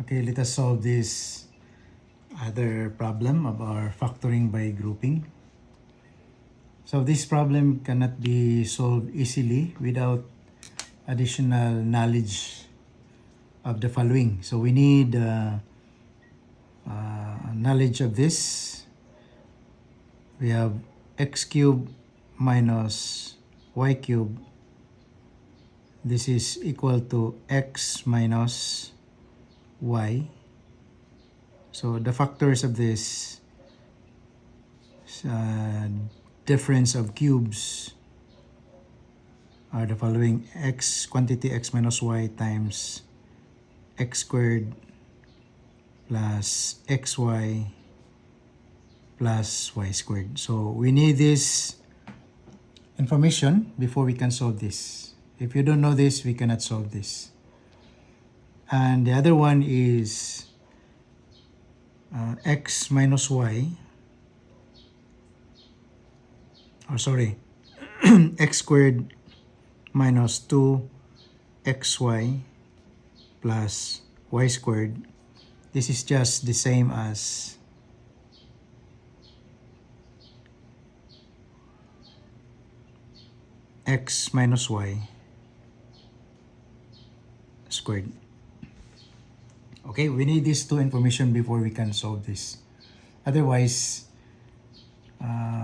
Okay, let us solve this other problem of our factoring by grouping. So this problem cannot be solved easily without additional knowledge of the following. So we need knowledge of this. We have x cubed minus y cubed. This is equal to x minus y. So the factors of this difference of cubes are the following: x quantity x minus y times x squared plus xy plus y squared. So we need this information before we can solve this. If you don't know this, we cannot solve this. And the other one is x minus y, x squared minus 2xy plus y squared. This is just the same as x minus y squared. Okay, we need these two information before we can solve this. Otherwise,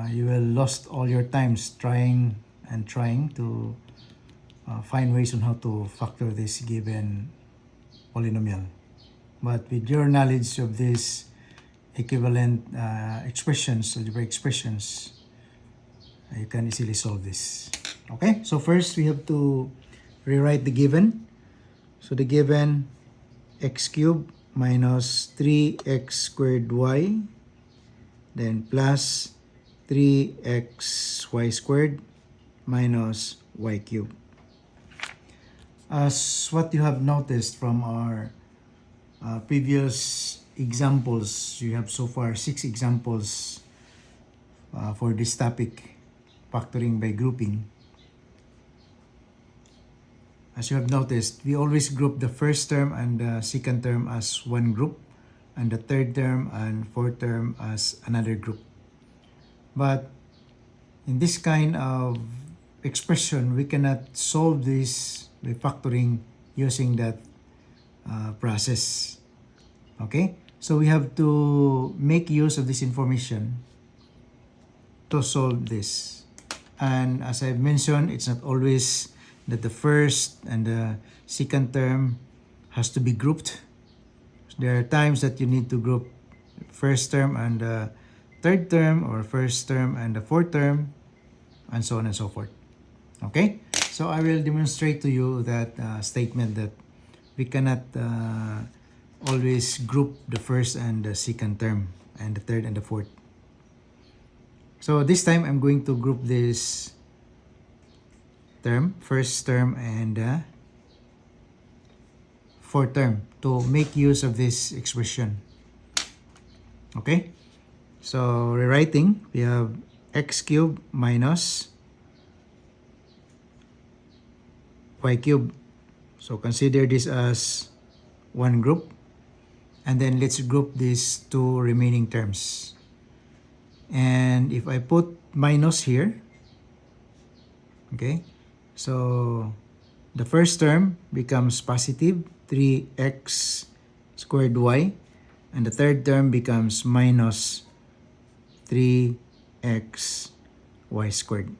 you will lost all your times trying to find ways on how to factor this given polynomial. But with your knowledge of this equivalent expressions, algebraic expressions, you can easily solve this. Okay, so first we have to rewrite the given. So the given x cubed minus 3x squared y, then plus 3xy squared minus y cubed. As what you have noticed from our previous examples, you have so far 6 examples for this topic, factoring by grouping. As you have noticed, we always group the first term and the second term as one group, and the third term and fourth term as another group. But in this kind of expression, we cannot solve this by factoring using that process. Okay? So we have to make use of this information to solve this. And as I've mentioned, it's not always that the first and the second term has to be grouped. There are times that you need to group first term and the third term, or first term and the fourth term, and so on and so forth. Okay? So I will demonstrate to you that statement that we cannot always group the first and the second term and the third and the fourth. So this time I'm going to group this term, first term and fourth term, to make use of this expression. Okay? So rewriting, we have x cubed minus y cubed. So consider this as one group, and then let's group these two remaining terms. And if I put minus here, okay, so the first term becomes positive 3x squared y, and the third term becomes minus 3x y squared.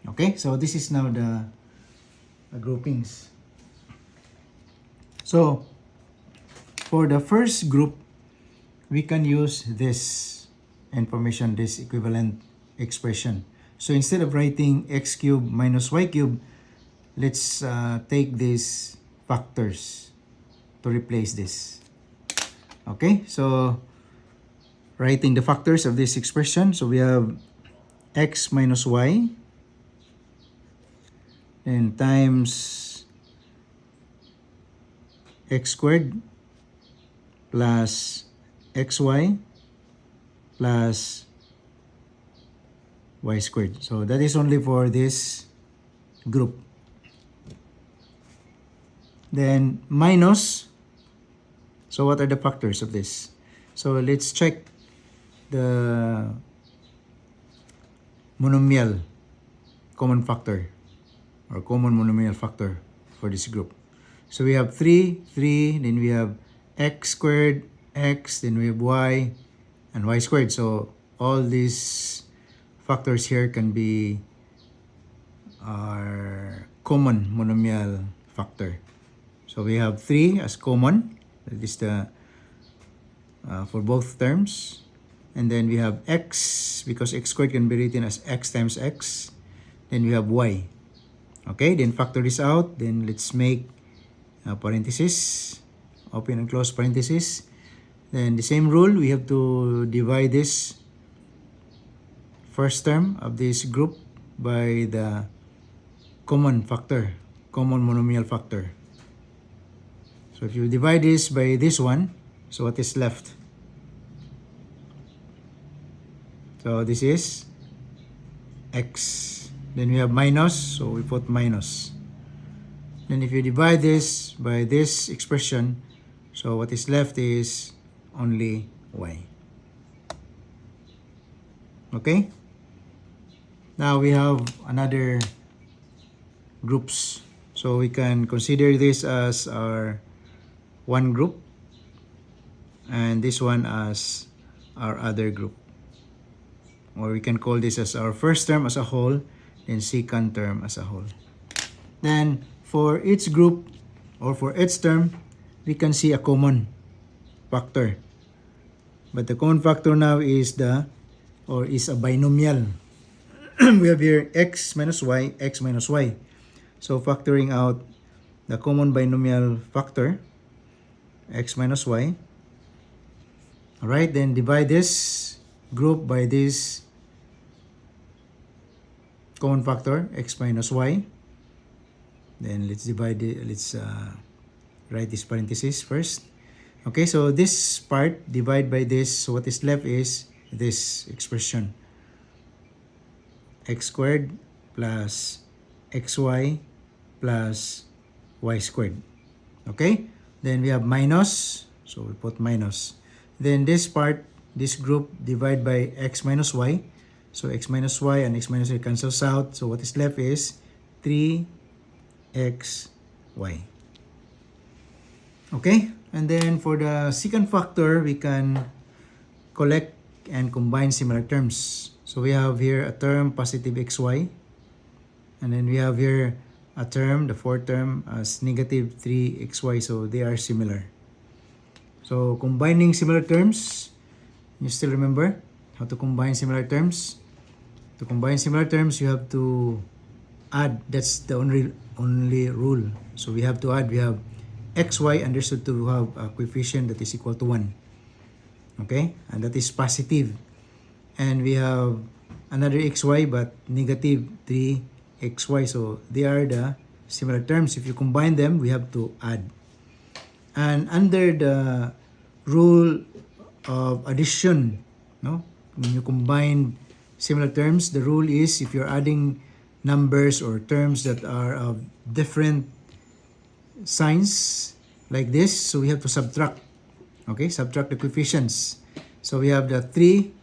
Okay, so this is now the groupings. So for the first group, we can use this information, this equivalent expression. So instead of writing x cubed minus y cubed, let's take these factors to replace this. Okay, so writing the factors of this expression, so we have x minus y, and times x squared plus xy plus y squared. So that is only for this group. Then minus So what are the factors of this? So let's check the monomial common factor or common monomial factor for this group. So we have 3, then we have x squared, x, then we have y, and y squared. So all these factors here can be our common monomial factor. So we have 3 as common, that is the for both terms. And then we have x, because x squared can be written as x times x. Then we have y. Okay, then factor this out. Then let's make parenthesis, open and close parenthesis. Then the same rule, we have to divide this first term of this group by the common factor, common monomial factor. So if you divide this by this one, so what is left? So this is x. Then we have minus, so we put minus. Then if you divide this by this expression, so what is left is only y. Okay? Now we have another groups. So we can consider this as our one group and this one as our other group. Or we can call this as our first term as a whole, then second term as a whole. Then for each group or for each term, we can see a common factor. But the common factor now is a binomial. We have here x minus y, x minus y. So factoring out the common binomial factor, x minus y. Alright, then divide this group by this common factor, x minus y. Then let's divide it, let's write this parenthesis first. Okay, so this part divide by this, so what is left is this expression, x squared plus xy plus y squared. Okay, then we have minus, so we put minus. Then this part, this group divide by x minus y, so x minus y and x minus y cancels out, so what is left is 3xy. Okay, and then for the second factor, we can collect and combine similar terms. So we have here a term positive xy, and then we have here a term, the fourth term, as negative 3xy, so they are similar. So combining similar terms, you still remember how to combine similar terms? To combine similar terms, you have to add. That's the only rule. So we have to add. We have xy understood to have a coefficient that is equal to 1. Okay? And that is positive. And we have another xy but negative 3xy. So they are the similar terms. If you combine them, we have to add. And under the rule of addition, no? When you combine similar terms, the rule is if you're adding numbers or terms that are of different signs like this, so we have to subtract. Okay, subtract the coefficients. So we have the 3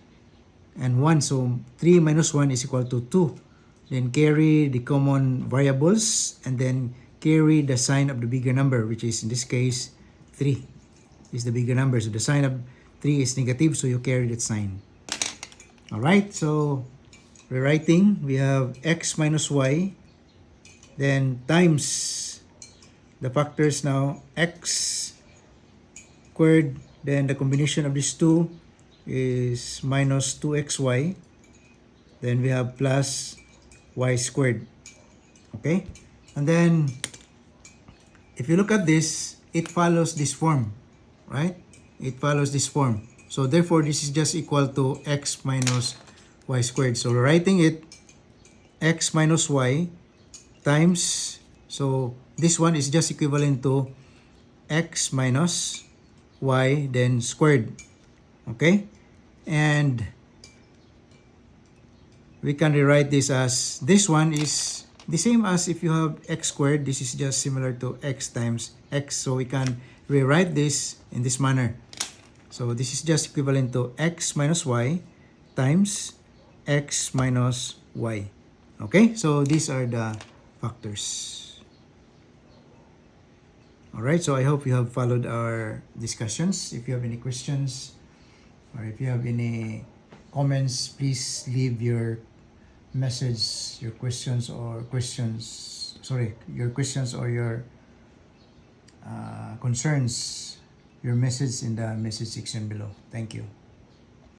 and 1, so 3 minus 1 is equal to 2. Then carry the common variables and then carry the sign of the bigger number, which is in this case 3 is the bigger number. So the sign of 3 is negative, so you carry that sign. Alright, so rewriting, we have x minus y, then times the factors now, x squared, then the combination of these two is minus 2xy, then we have plus y squared. Okay, and then if you look at this, it follows this form, right? It follows this form. So therefore, this is just equal to x minus y squared. So writing it, x minus y times, so this one is just equivalent to x minus y then squared. Okay? And we can rewrite this as, this one is the same as if you have x squared. This is just similar to x times x. So we can rewrite this in this manner. So this is just equivalent to x minus y times x minus y. Okay, so these are the factors. Alright, so I hope you have followed our discussions. If you have any questions or if you have any comments, please leave your message, your questions or your concerns, your message in the message section below. Thank you.